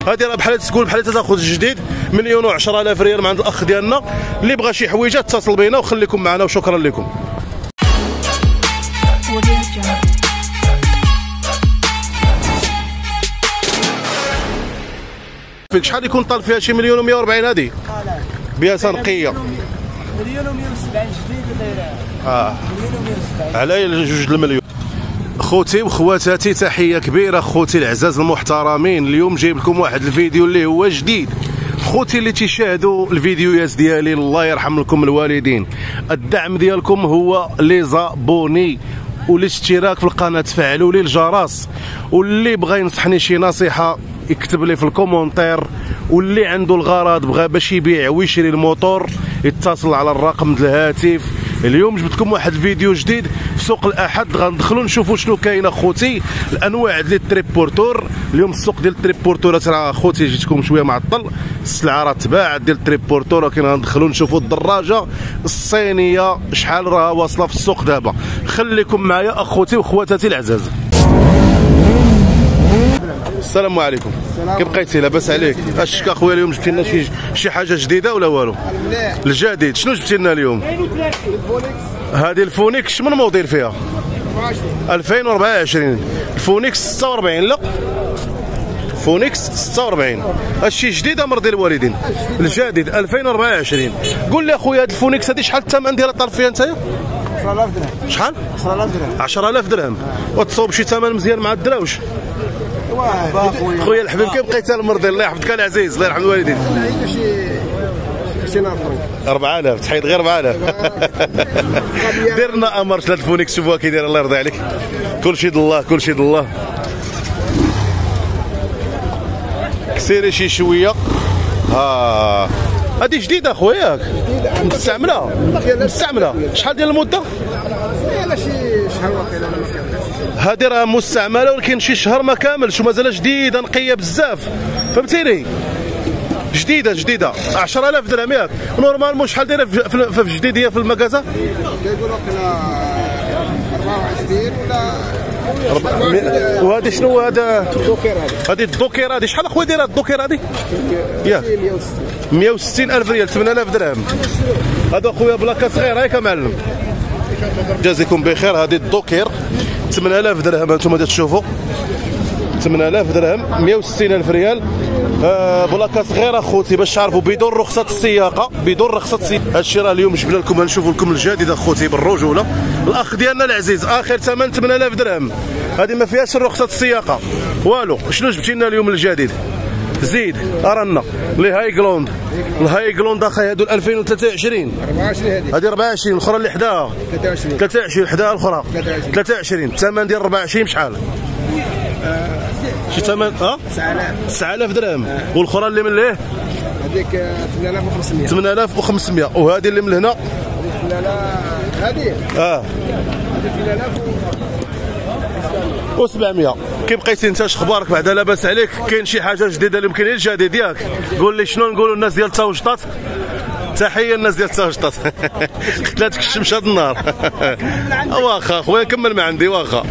هذه راه بحال تقول بحال تاخذ جديد 1,10,000 ريال من عند الاخ ديالنا. اللي بغى شي حويجه اتصل بينا وخليكم معنا وشكرا لكم. فيك شحال يكون طالب فيها؟ شي 1,140,000 هذه بياسه نقيه. 1,170,000 جديد دايره. 1,170,000 على جوج المليون. خوتي وخواتاتي تحيه كبيره خوتي العزاز المحترمين. اليوم جايب لكم واحد الفيديو اللي هو جديد. خوتي اللي تيشاهدوا الفيديوهات ديالي الله يرحم لكم الوالدين، الدعم ديالكم هو لي زابوني والاشتراك في القناه، تفعلوا لي الجرس. واللي بغى ينصحني شي نصيحه يكتب لي في الكومونتير، واللي عنده الغرض بغى باش يبيع ويشري الموتور يتصل على الرقم ديال الهاتف. اليوم جبت لكم واحد الفيديو جديد في سوق الاحد، غندخلوا نشوفوا شنو كاين اخوتي الانواع ديال التريبورتور. اليوم السوق ديال التريبورتورات راه اخوتي جيتكم شويه معطل، السلعه راه تباعت ديال التريبورتور، ولكن غندخلوا نشوفوا الدراجه الصينيه شحال راه واصله في السوق دابا. خليكم معايا اخوتي وخواتاتي العزاز. السلام عليكم. كيف بقيتي؟ لاباس عليك؟ اشك اخويا اليوم جبتي لنا شي حاجه جديده ولا والو؟ الجديد شنو جبتي لنا اليوم؟ هذه الفونيكس من موديل فيها؟ 2024 الفونيكس 46. لا فونيكس 46 هادشي جديد امر ديال الوالدين الجديد 2024. قول لي اخويا هاد الفونيكس هادي شحال الثمن ديالها طالب فيها نتايا؟ 10,000 درهم. شحال؟ 10,000 درهم. 10,000 درهم. وتصوب شي ثمن مزيان مع الدراوش. خويا الحبيب كيف بقيت المرضي؟ الله يحفظك العزيز الله يرحم الوالدين. شي 4000 تحيد غير 4000. دير لنا امر هاد الفونيكس شوفوها كي داير الله يرضي عليك. كلشي د الله كلشي د الله. كسيري شي شويه. ها هادي جديده اخويا ياك؟ مستعمله؟ مستعمله. شحال ديال المده؟ شي شهر واقيلا. هادي راه مستعمله ولكن شي شهر ما كاملش ومازال جديده نقيه بزاف، فهمتيني؟ جديده 10,000 درهم ياك؟ نورمالمون شحال دايره في الجديديه في المكازا؟ كيقولوا لك 24 ولا. وهذه شنو هذا؟ الدوكير هذه الدوكير هذه شحال اخويا دايره الدوكير هذه؟ ياك 160,000 ريال 8,000 درهم. هذا اخويا بلاكه صغيره ياك معلم. جازيكم بخير. هذه الدوكير 8,000 درهم انتم تشوفوا 8,000 درهم 160,000 ريال. بلاكه صغيره خوتي باش تعرفوا بدون رخصه السياقه بدون رخصه السياقه. هادشي راه اليوم جبنا لكم نشوفوا لكم الجديد اخوتي بالرجوله. الاخ ديالنا العزيز اخر ثمن 8,000 درهم. هذه ما فيهاش رخصه السياقه والو. شنو جبتي لنا اليوم الجديد؟ زيد رانا لي هاي جلوند. الهاي جلوند اخي هادو 2023 هذه 24. الاخرى اللي حداها 23 حداها الاخرى 23. الثمن ديال 24 بشحال؟ شي ثمن 9,000 درهم. والاخرى اللي من ليه؟ هذيك 8,500. 8,500. وهذه اللي من هنا؟ هذه 8,700. كيف بقيتي انت؟ اخبارك بعدا؟ لاباس عليك؟ كاين شي حاجه جديده اللي يمكن هي الجديد ياك؟ قول لي شنو نقولوا الناس ديال تاوشطات. تحيه الناس ديال تاوشطات. قتلاتك الشمس هاد النهار. واخا خويا كمل ما عندي واخا.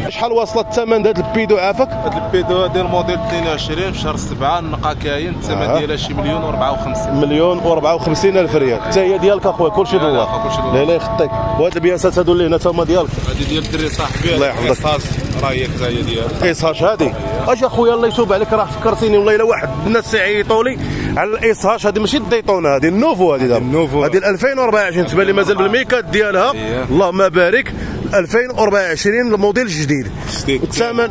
شحال واصله الثمن ديال البيدو عافاك؟ هاد البيدو ديال الموديل 22 في شهر 7 النقا كاين الثمن ديالها شي 1,054. 1,054,000 ريال. حتى هي ديالك اخويا كلشي ديال الله. لا لا يخطيك. وهاد البياسات هادو اللي هنا تما ديالك؟ هادي ديال الدري صاحبي الله يحفظك. راه هي كذا هي ديالها ايصهاش هادي. اش اخويا الله يتوب عليك راه فكرتيني والله الا واحد الناس يعيطوا لي على الايصهاش. هادي ماشي الديتونا هادي النوفو. هادي دابا النوفو هادي 2024 تبان لي مازال بالميكات ديالها. اللهم بارك 2024 الموديل الجديد.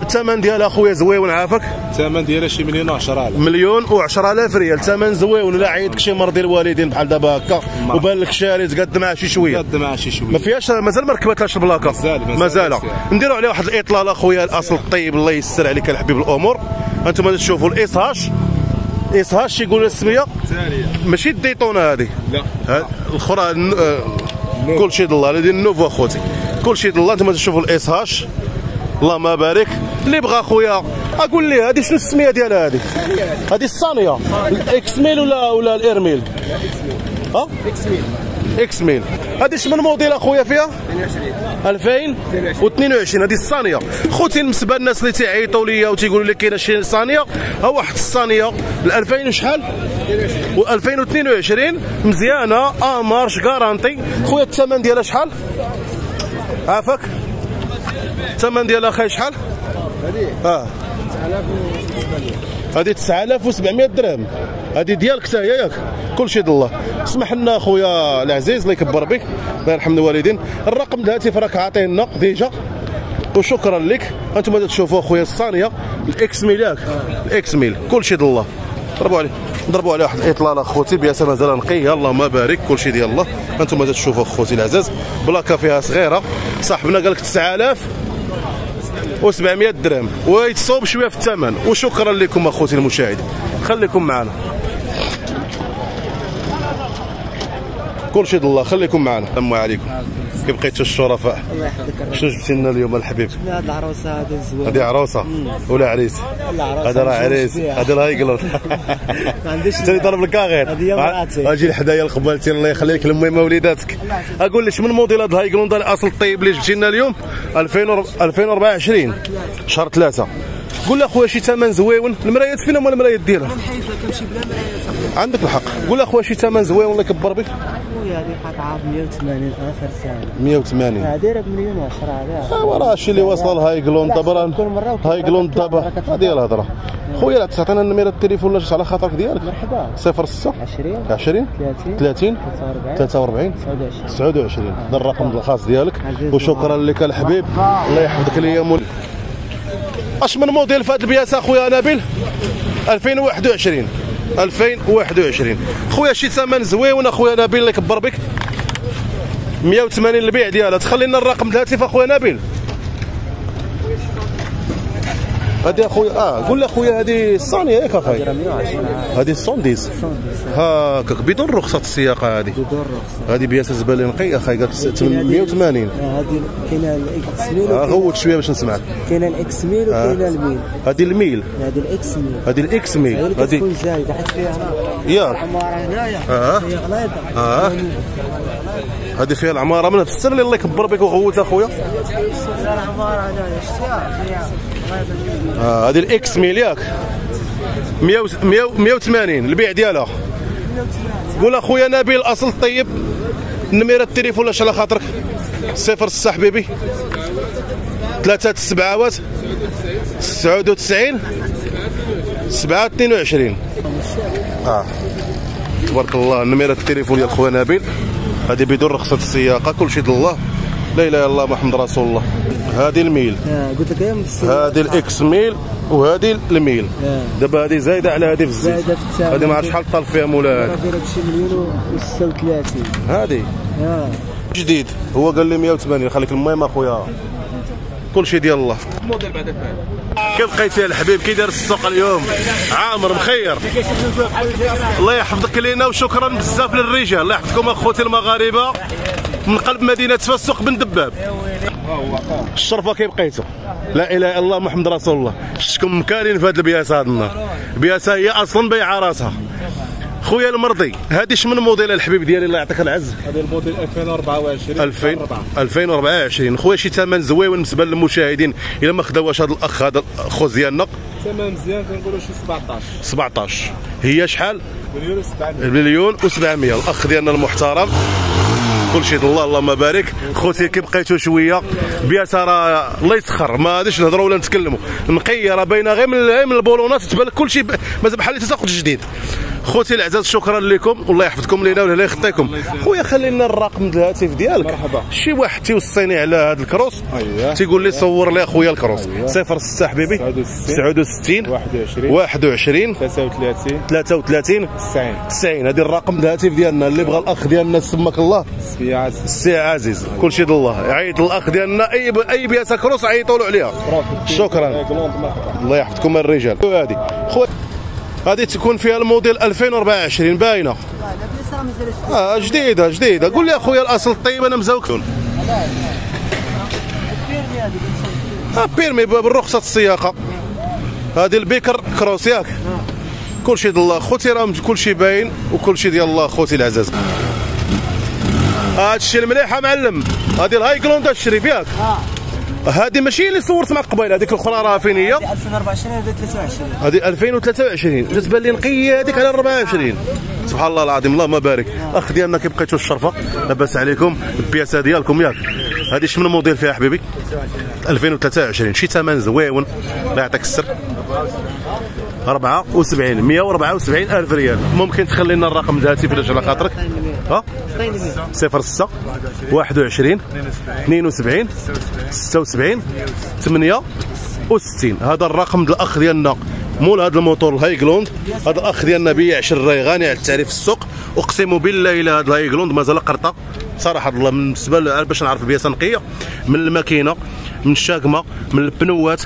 الثمن ديالها اخويا زويون عافاك؟ الثمن ديالها شي 1,10,000. 1,10,000 ريال. ثمن زويون. لا عيطك شي مرضي الوالدين بحال دابا هكا وبان لك شاري تقد معاه شي شويه. ما فيهاش مازال ما ركبتلاش البلاكه. مازال نديروا عليه واحد الاطلاله اخويا الاصل الطيب الله يسر عليك الحبيب الامور. انتم تشوفوا الايصهاش. ايصهاش يقولوا السميه ماشي الديتونا هذه. لا الاخرى كلشي د الله. هذه النوفو اخوتي كلشي د الله. انتم تشوفوا الايصهاش اللهم بارك. اللي بغى خويا اقول ليه هذه شنو السميه ديالها؟ هذه الصانيه الاكس ميل ولا الايرميل؟ اكس ميل. هذه شمن موديل اخويا فيها؟ 2022. هذه الصانيه خوتي. بالنسبه للناس اللي تيعيطوا ليا وتيقولوا لي كاينه شي صانيه، ها واحد الصانيه 2000 وشحال؟ و2022 مزيانه مارش كارانتي. خويا الثمن ديالها شحال؟ عافاك الثمن ديالها اخاي شحال؟ هذه 9700 درهم. هذه ديالك حتى هي ياك؟ كلشي د الله. اسمح لنا اخويا العزيز الله يكبر بك الله يرحم الوالدين. الرقم الهاتف راك عاطينا ديجا وشكرا لك. انتم تشوفوا اخويا الصانيه الاكس ميل ياك؟ الاكس ميل كلشي د الله. ضربوا عليه واحد الاطلاله اخوتي. بياسه مازال نقيه اللهم بارك. كلشي ديال الله. انتم تشوفوا اخوتي العزاز. بلاكه فيها صغيره. صاحبنا قال لك 9700 درهم ويتصوب شويه في الثمن. وشكرا لكم اخوتي المشاهد. خليكم معنا كلشي د الله. خليكم معنا. السلام عليكم. كيف بقيتوا الشرفاء؟ الله يحفظك. شنو جبتي لنا اليوم الحبيب؟ هذه العروسه هذه زوينه. هذه عروسه ولا عريس؟ هذا راه عريس. هذا الهايكلون. ما عنديش انت اللي ضرب الكاغير. هذه هي مراتي. اجي لحدايا لقبالتي الله يخليك لامي وليداتك. اقول لي شمن موديل هذا الهايكلون ده الاصل الطيب اللي جبتي لنا اليوم 2024 شهر 3. قول لي اخويا شي ثمن زويون. المرايات فين هما المرايات ديالها؟ كنمشي بلا مرايات. عندك الحق. قول لي اخويا شي ثمن زويون الله يكبر بك. خويا هذه قطعه ب 180 اخر سنه. 180 دايره ب1 و10 هذا. وراه الشيء اللي وصل الهايكلون دابا. هايكلون دابا هذه هي الهضره. خويا تعطينا النميره التليفون ولا على خاطرك ديالك؟ مرحبا. 06 20 30 43 29. هذا الرقم الخاص ديالك. وشكرا لك الحبيب الله يحفظك ليا مول. اش من موديل في هذه البياسه اخويا نبيل؟ 2021 2021 خويا شي ثمن زويون اخويا نبيل الله يكبر بك. 180 البيع ديالها. تخلي لنا الرقم الهاتف اخويا نبيل. هذه اخويا قول لي اخويا هذه الصانيه ياك اخاي؟ هذه الصونديز هاكاك بدون رخصه السياقه. هذه بدون رخصه. هذه بياسه زبالين نقي اخاي قال 180. هذه كاينه الاكس ميل. غوت شويه باش نسمعك. كاينه الاكس ميل وكاينه الميل. هذه الميل. هذه الاكس ميل. هذه الاكس ميل. هذه تكون زايده حيت فيها ياك العماره هنايا. هي غليظه. هذه فيها العماره من في السر اللي الله يكبر بك وغوت اخويا. العماره هنايا شتيها فيها غليظه. هذه الاكس ميل ياك؟ 180 البيع ديالها. قول اخويا نبيل الاصل الطيب النميره التليفون واش على خاطرك؟ 06 حبيبي 3 7 99 7 22. تبارك الله. النميره التليفون ديال خويا نبيل. هذه بدون رخصه السياقه. كلشي د الله. لا اله الا الله محمد رسول الله. هذه الميل. قلت لك هذه الاكس ميل وهذه الميل. دابا هذه زايده على هذه في الزيت. هذه ما عرفت شحال طال فيها مولاها. دايره بشي 1,036. هذه جديد. هو قال لي 180. خليك المهم اخويا كلشي ديال الله. الموديل بعد فاهم. كيف بقيت يا الحبيب؟ كي داير السوق اليوم؟ عامر مخير. الله يحفظك لينا وشكرا بزاف للرجال. الله يحفظكم اخوتي المغاربه من قلب مدينه فاس سوق بن دباب. الشرفه كي بقيتوا؟ لا اله الا الله محمد رسول الله. شفتكم مكانين في هذه البياسه هذا النهار. البياسه هي اصلا بيعه راسها. خويا المرضي هذه شمن موديل الحبيب ديالي الله يعطيك العز؟ هذا الموديل 2024 2024. خويا شي ثمن زويون بالنسبه للمشاهدين الا ما خداوش هذا الاخ هذا الخوز ديالنا؟ ثمن مزيان كنقولوا شي 17. هي شحال؟ 1,700,000. 1,700,000. الاخ ديالنا المحترم كلشي د الله اللهم بارك. خوتي كي بقيتوا شويه بياسه راه الله يسخر ما غاديش نهضروا ولا نتكلموا. نقيه راه باينه غير من البولونات تبان لك كلشي مازال بحال اللي تساقط جديد. خوتي العزاز شكرا لكم والله يحفظكم لينا ولا يخطيكم. خويا خلي لنا الرقم الهاتف ديالك. مرحبا. شي واحد تيوصيني على هذا الكروس تيقول لي صور لي اخويا الكروس. 06 حبيبي 69 21 33 90. هذه الرقم الهاتف ديالنا. اللي بغى الاخ ديالنا سماك الله السي عزيز كلشي د الله. عيط الاخ ديالنا اي بياسه كروس عيطوا له عليها. شكرا الله يحفظكم الرجال. هذه تكون فيها الموديل 2024 باينه. جديده. قول لي اخويا الاصل الطيب انا مزوكون. بيرمي بالرخصه السياقه. هذه البيكر كروس ياك؟ كلشي د الله خوتي راه كلشي باين وكلشي ديال الله خوتي العزاز. هادشي المليح معلم. هادي الهاي كلوند تشري فيك. هادي ماشي اللي صورت معك قبيله، هذيك الاخرى راه فين هي؟ 2024 هذا 23. هذه 2023 تتبان لي نقيه هذيك على 24. سبحان الله العظيم اللهم بارك. اخ ديالنا كي بقيتوا الشرفه لاباس عليكم البياسه ديالكم ياك. هذه شمن موديل فيها حبيبي؟ 2023 شي ثمن زويون الله يعطيك السر. 74 174 الف ريال. ممكن تخلي لنا الرقم الهاتف الا جا على خاطرك؟ ها 06 21 72 76 68. هذا الرقم ديال الاخ ديالنا مول هذا الموتور الهاي كلوند. هذا الاخ ديالنا بيع شراي غني على التعريف في السوق. اقسم بالله الا هذا الهاي كلوند مازال قرطه صراحه الله. بالنسبه باش نعرف البياسه نقيه من الماكينه من الشاكمه من البنوات،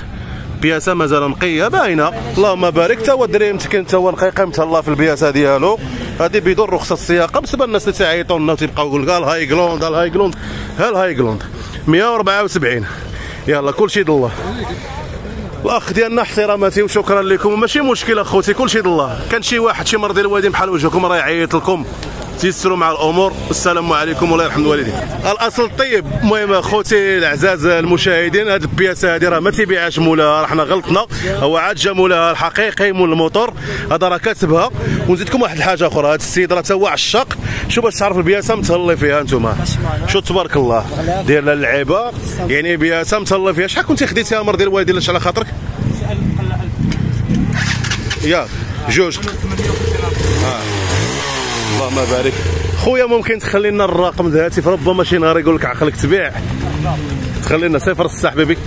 بياسه مازال نقيه باينه اللهم بارك. تا هو الدري مسكين تا هو نقي قيمته الله في البياسه ديالو. هذه بدون رخصه السياقه. بالنسبه للناس اللي تيعيطوا لنا وتيبقاو يقول لك الهاي كلوند الهاي كلوند، ها الهاي كلوند 174. يلا كلشي الله. الاخ ديالنا احتراماتي وشكرا لكم. ماشي مشكل اخوتي كلشي الله. كان شي واحد شي مرضي الوالدين بحال وجهكم راه يعيط لكم تيسروا مع الامور. السلام عليكم والله يرحم الوالدين. الاصل طيب. المهم اخوتي الاعزاز المشاهدين هذه البياسه هذه راه ما تيبيعهاش مولاها، حنا غلطنا. هو عاد جا مولاها الحقيقي مول الموتور هذا راه كاتبها. ونزيدكم واحد الحاجه اخرى، هذا السيد راه تا هو عشاق. شوف باش تعرف البياسه متهلي فيها انتم. شو تبارك الله داير لها اللعيبه يعني بياسه متهلي فيها. شحال كنتي خديتيها مرضي الوالدين على خاطرك؟ ياك جوج. اللهم بارك. خويا ممكن تخلي لنا الرقم الهاتف؟ ربما شي نهار يقول لك عقلك تبيع. تخلي لنا 06 حبيبي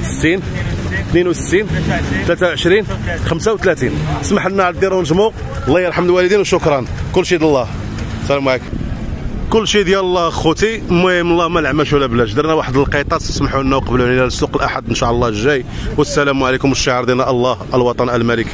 60 62 23 35. اسمح لنا على الديرونجمون. الله يرحم الوالدين وشكرا. كلشي ديال الله. السلام عليكم. كلشي ديال الله خوتي. المهم الله ما العماش ولا بلاش. درنا واحد القيطات اسمحوا لنا وقبلوا علينا للسوق الاحد ان شاء الله الجاي. والسلام عليكم. الشعار ديالنا الله الوطن الملك.